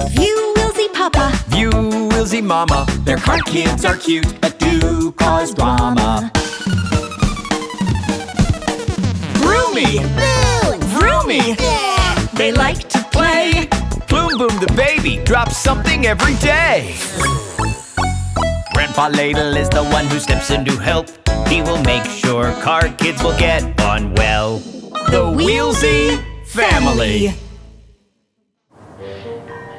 View Wheelzy Papa. View Wheelzy Mama. Their car kids are cute, but do cause drama. Vroomy! Vroomy! They like to play. Bloom Boom the baby drops something every day. Grandpa Ladle is the one who steps in to help. He will make sure car kids will get on well. The Wheelzy Family.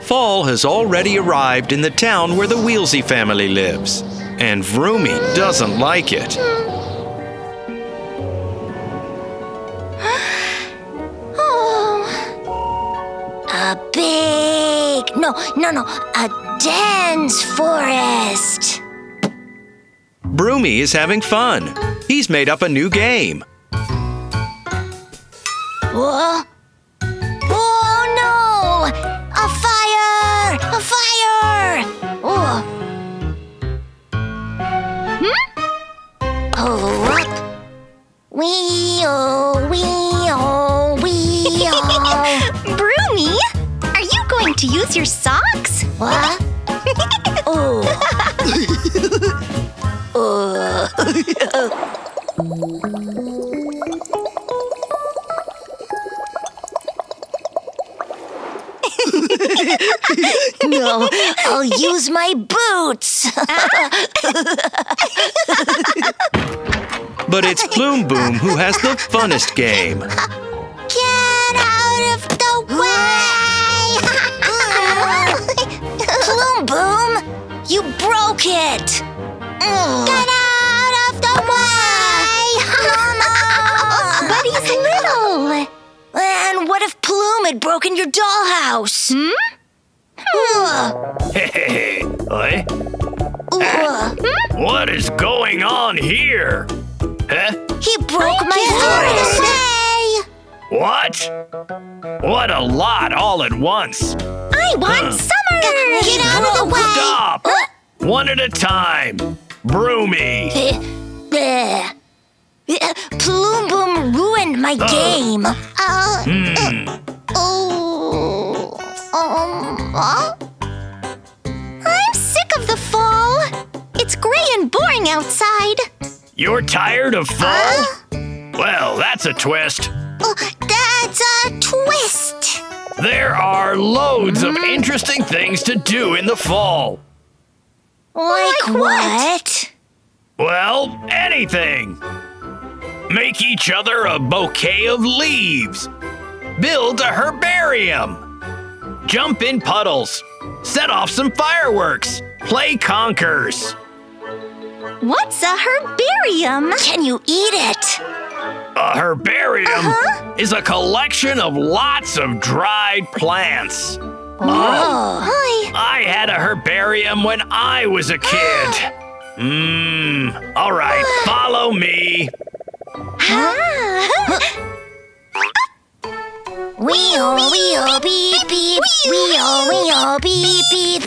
Fall has already arrived in the town where the Wheelzy family lives, and Vroomy doesn't like it. A dense forest. Vroomy is having fun. He's made up a new game. Whoa. Oh no! A fire! A fire! Oh. Oh, up. Wee-oh, wee-oh, wee-oh. Vroomy, are you going to use your socks? What? Oh. No, I'll use my boots. But it's Bloom Boom who has the funnest game. Get out of the way! Bloom Boom, you broke it. Get out of the way! But he's little. And what if Plume had broken your dollhouse? Hey, what is going on here? Huh? He broke my forest. What? What a lot all at once. I want summer. Get out of the way! Stop! One at a time. Broomy. Plume Boom ruined my game. I'm sick of the fall. It's gray and boring outside. You're tired of fall? Well, that's a twist. That's a twist. There are loads of interesting things to do in the fall. Like what? Well, anything. Make each other a bouquet of leaves. Build a herbarium. Jump in puddles. Set off some fireworks. Play conkers. What's a herbarium? Can you eat it? A herbarium is a collection of lots of dried plants. I had a herbarium when I was a kid. All right, follow me. Wee-oh, wee-oh, beep, beep. Wee-oh, wee-oh, beep, beep.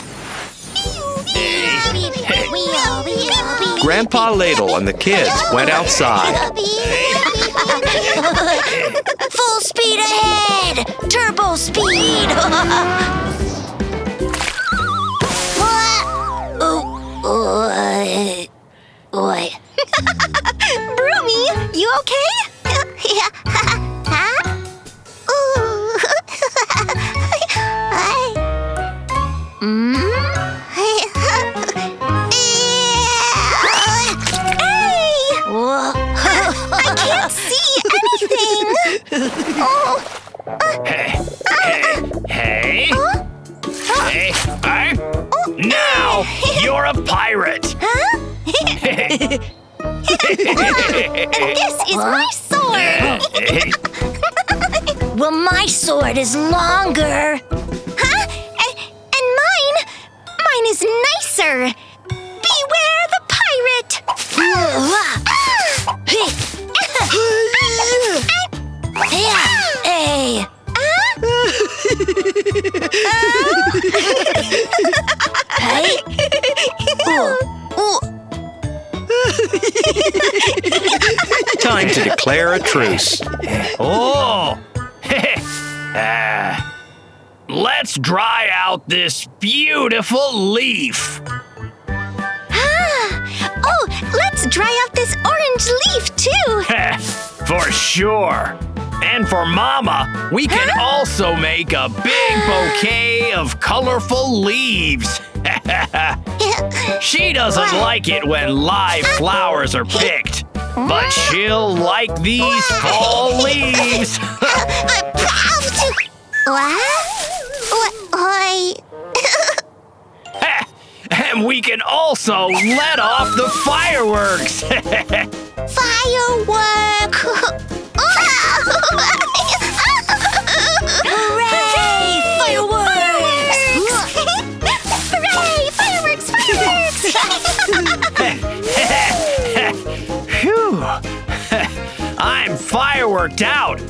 Wee-oh, wee-oh, beep. Grandpa Ladle and the kids went outside. Full speed ahead! Turbo speed! Broomy, you okay? I can't see anything. Hey. Now you're a pirate. This is my sword. Well, my sword is longer. And mine is nicer. Beware the pirate. Hey. Time to declare a truce. Oh. let's dry out this beautiful leaf. Oh, let's dry out this orange leaf, too. For sure. And for Mama, we can also make a big bouquet of colorful leaves. She doesn't like it when live flowers are picked, but she'll like these fall leaves. And we can also let off the fireworks. Firework! Hooray! Fireworks! Hooray! Fireworks! Phew! I'm fireworked out.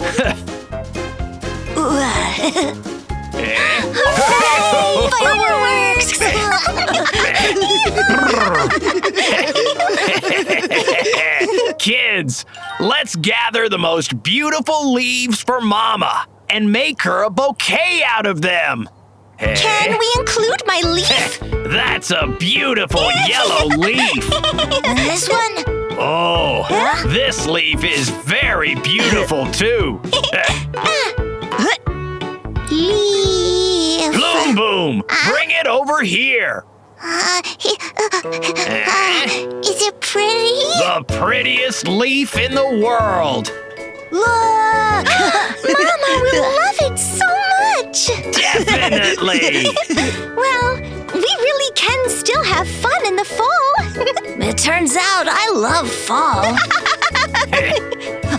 Fireworks! Kids, let's gather the most beautiful leaves for Mama and make her a bouquet out of them. Can we include my leaf? That's a beautiful yellow leaf. This one? Oh, this leaf is very beautiful too. Leaf. Bloom Boom, bring it over here. Is it pretty? The prettiest leaf in the world. Look! Mama will love it so much. Definitely. Well, we really can still have fun in the fall. It turns out I love fall.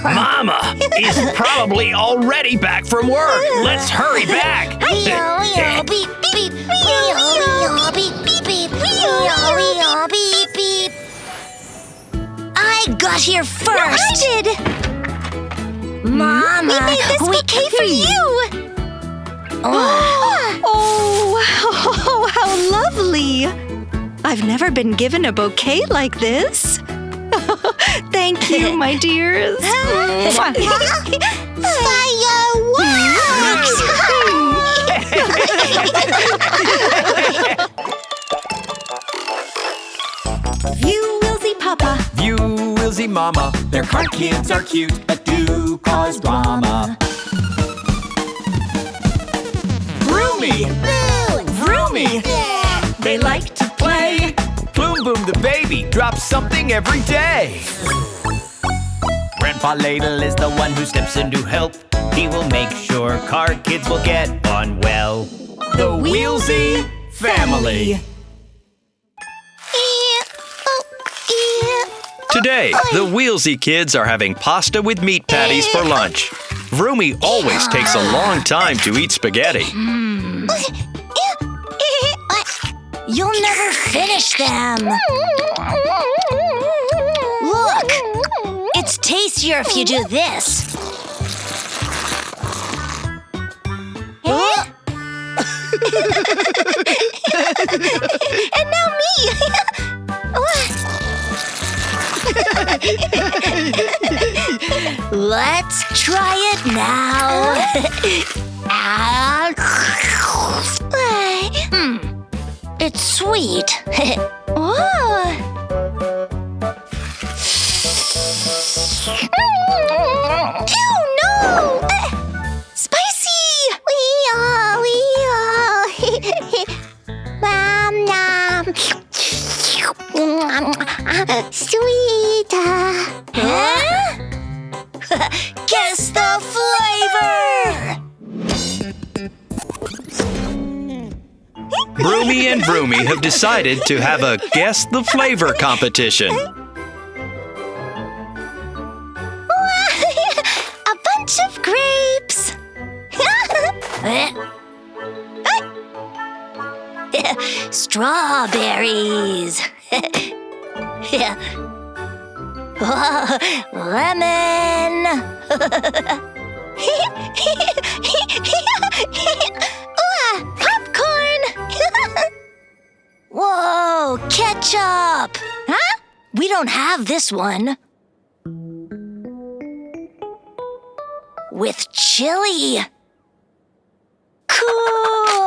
Mama is probably already back from work. Let's hurry back. Beep, beep, beep, beep, beep, beep, beep, beep. I got here first. I did. Mama, We made this bouquet for you. Oh, how lovely. I've never been given a bouquet like this. Thank you, my dears. Fireworks! View Wheelzy Papa. View Wheelzy Mama, their car kids are cute, but do cause drama. Roomy, Roomy, they like to play. Bloom Boom the baby drops something every day. Grandpa Ladle is the one who steps in to help. He will make sure car kids will get on well. The Wheelzy family. Today, the Wheelzy kids are having pasta with meat patties for lunch. Roomy always takes a long time to eat spaghetti. You'll never finish them. Look, it's tastier if you do this. And now me. Let's try it now. It's sweet. Ew, no! Spicy! Sweet. Guess the flavor. Broomy and Vroomy have decided to have a Guess the Flavor competition. A bunch of grapes. Strawberries. Lemon. Popcorn. Whoa, ketchup. Huh? We don't have this one. With chili. Cool.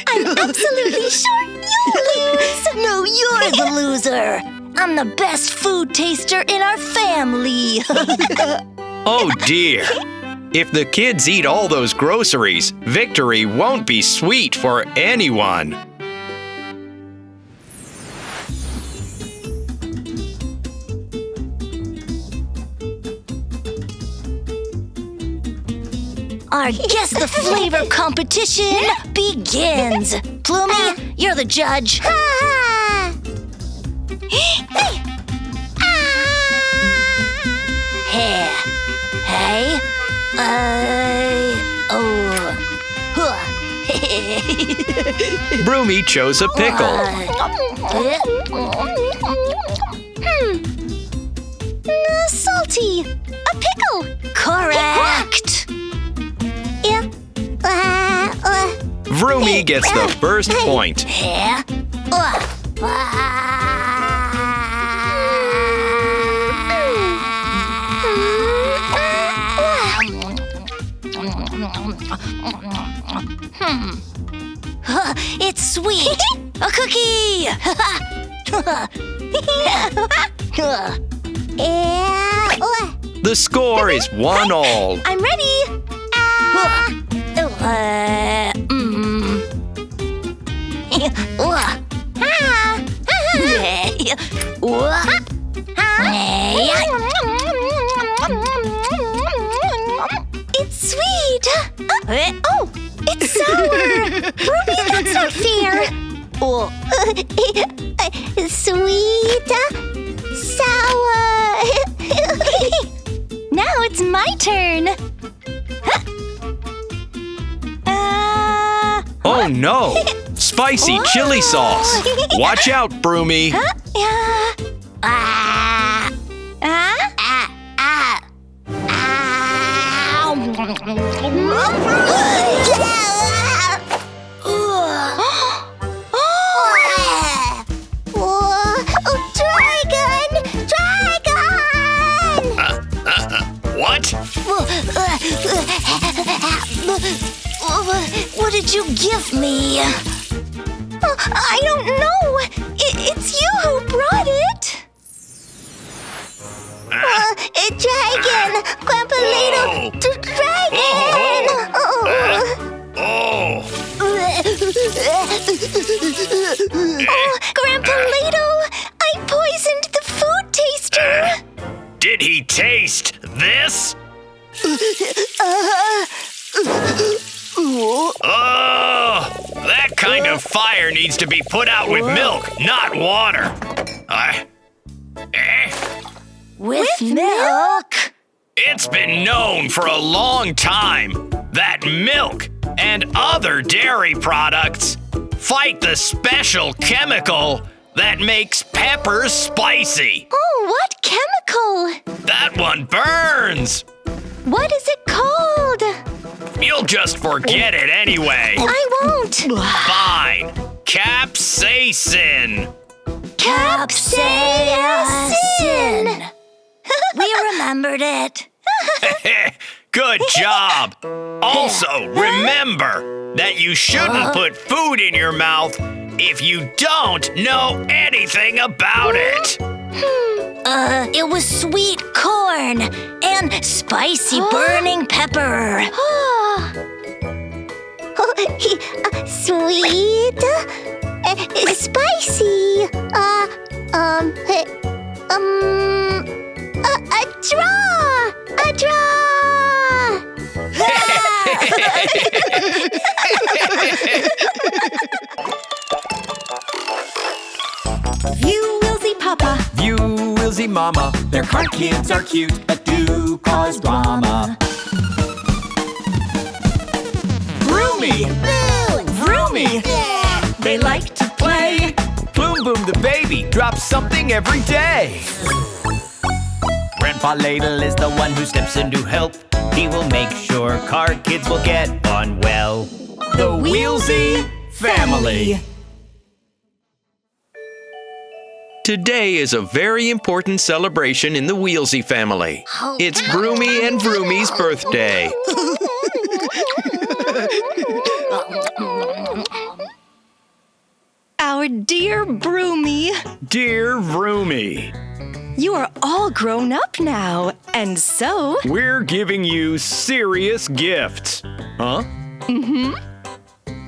I'm absolutely sure you lose. No, you're the loser. I'm the best food taster in our family. Oh dear. If the kids eat all those groceries, victory won't be sweet for anyone. Our Guess the Flavor competition begins. Plumie, you're the judge. Hey. Hey. Broomy chose a pickle. Salty. A pickle. Correct. Vroomy gets the first point. It's sweet. A cookie. The score is 1-1. I'm ready. It's sweet. Oh, it's sour. Ruby, that's not fair. Sweet, sour. Now it's my turn. Oh no! Spicy chili sauce! Watch out, Broomy! What? What did you give me? I don't know. It's you who brought it. A dragon! Grandpa Ladle! Dragon! Grandpa Ladle! I poisoned the food taster! Did he taste this? That kind of fire needs to be put out with milk, not water. With milk? It's been known for a long time that milk and other dairy products fight the special chemical that makes peppers spicy. Oh, what chemical? That one burns. What is it called? You'll just forget it anyway. I won't. Fine. Capsaicin. Capsaicin. We remembered it. Good job. Also, remember that you shouldn't put food in your mouth if you don't know anything about it. It was sweet corn and spicy burning pepper. Sweet, spicy, a draw. View Wheelzy Papa. View Wheelzy Mama. Their car kids are cute, but do cause drama. Broomy! Vroomy! They like to play. Boom Boom the baby drops something every day. Grandpa Ladle is the one who steps in to help. He will make sure car kids will get on well. The Wheelzy Family. Today is a very important celebration in the Wheelzy family. It's Broomy and Vroomy's birthday. Dear Vroomy, You are all grown up now, and so... we're giving you serious gifts. Huh?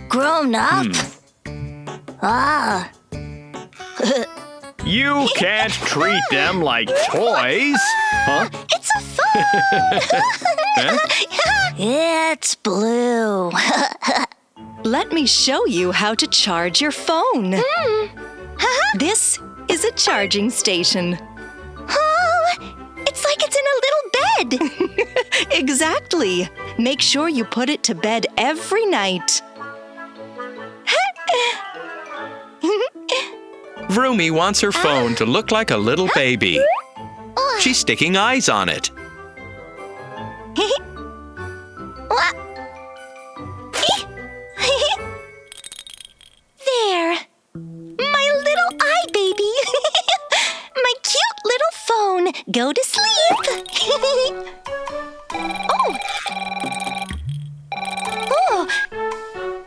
Grown up? Ah. You can't treat them like toys. Huh? It's a phone! It's blue. Let me show you how to charge your phone. This is a charging station. Oh, it's like it's in a little bed. Exactly. Make sure you put it to bed every night. Vroomy wants her phone to look like a little baby. She's sticking eyes on it. There. My little eye baby. My cute little phone. Go to sleep. Oh.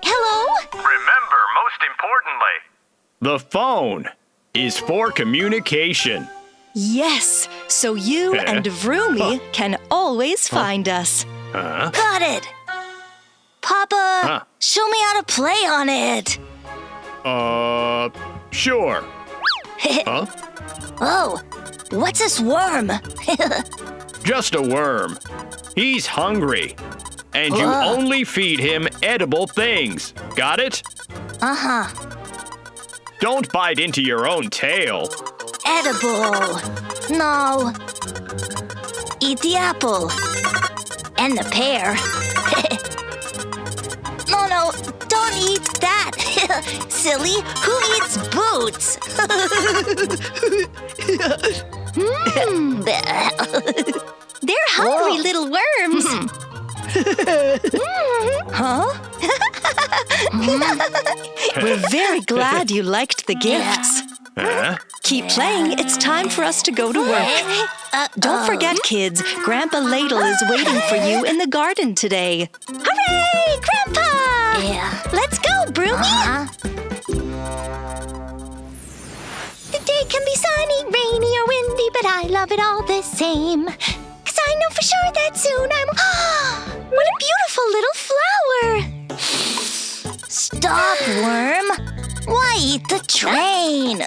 Hello? Remember, most importantly, the phone is for communication. Yes, so you and Vroomy can always find us. Got it. Papa, show me how to play on it. Sure. Huh? Oh, what's this worm? Just a worm. He's hungry. And you only feed him edible things. Got it? Uh-huh. Don't bite into your own tail. Edible. No. Eat the apple. And the pear. No, don't eat that. Silly, who eats boots? They're hungry little worms. Huh? We're very glad you liked the gifts. Keep playing. It's time for us to go to work. Don't forget, kids, Grandpa Ladle is waiting for you in the garden today. Hooray, Grandpa! Yeah. Let's go, Broomy! The day can be sunny, rainy, or windy, but I love it all the same. 'Cause I know for sure that soon I'm... What a beautiful little flower! Stop, worm! Why eat the train?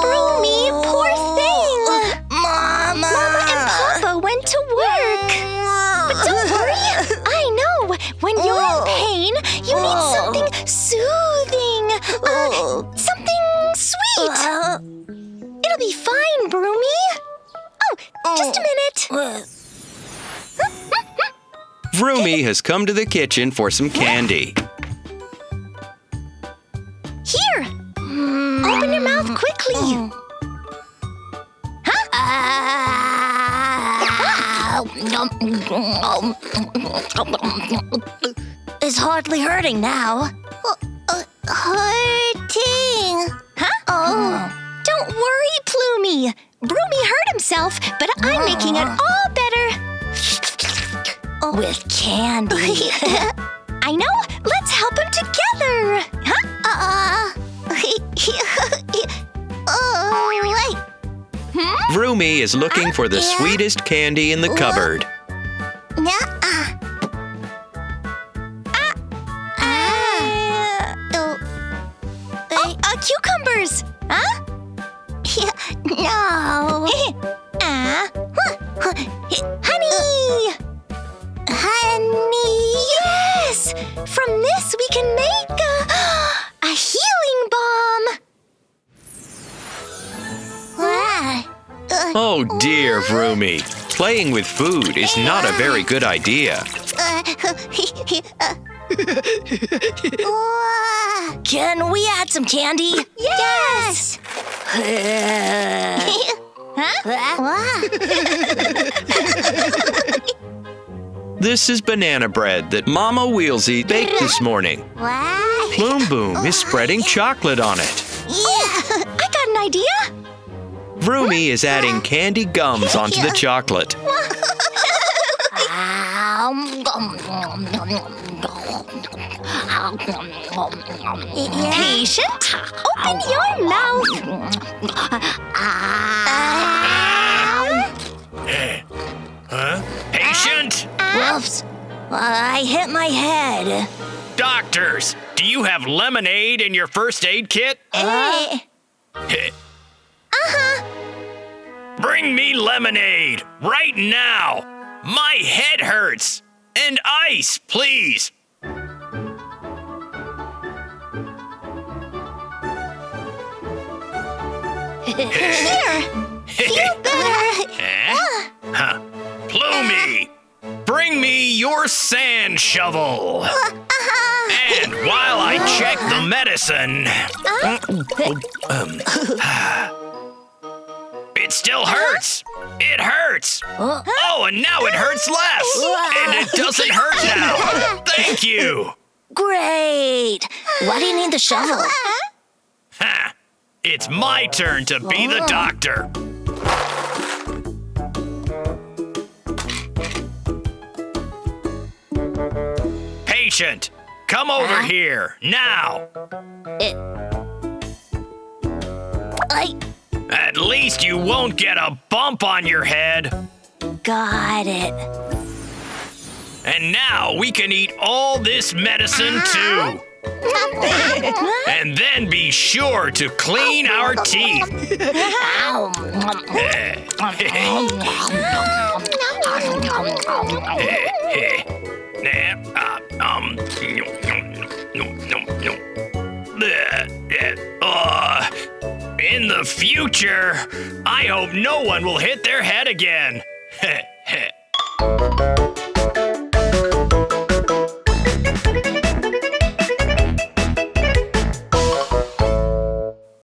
Broomy, poor thing! Mama and Papa went to work. But don't worry, I know. When you're in pain, you need something soothing. Something sweet. It'll be fine, Broomy. Oh, just a minute. Vroomy has come to the kitchen for some candy. Here! Open your mouth quickly! It's hardly hurting now. Hurting? Huh? Don't worry, Plumie. Broomy hurt himself, but I'm making it all better. With candy. I know. Let's help him together. Vroomy is looking for the sweetest candy in the cupboard. Cucumbers. Huh? No. Honey. Honey. Yes. From this we can make a healing balm. Oh dear, Vroomy. Playing with food is not a very good idea. Can we add some candy? Yes! This is banana bread that Mama Wheelzy baked this morning. Bloom Boom is spreading chocolate on it. I got an idea. Vroomy is adding candy gums onto the chocolate. Patient, open your mouth. Patient? Whoops. I hit my head. Doctors, do you have lemonade in your first aid kit? Bring me lemonade right now. My head hurts. And ice, please. Feel better. Plumey, bring me your sand shovel. And while I check the medicine, it still hurts. It hurts. Oh, and now it hurts less. And it doesn't hurt now. Thank you. Great. Why do you need the shovel? Ha! It's my turn to be the doctor. Patient, come over here, now. At least you won't get a bump on your head. Got it. And now we can eat all this medicine too. And then be sure to clean our teeth. In the future, I hope no one will hit their head again.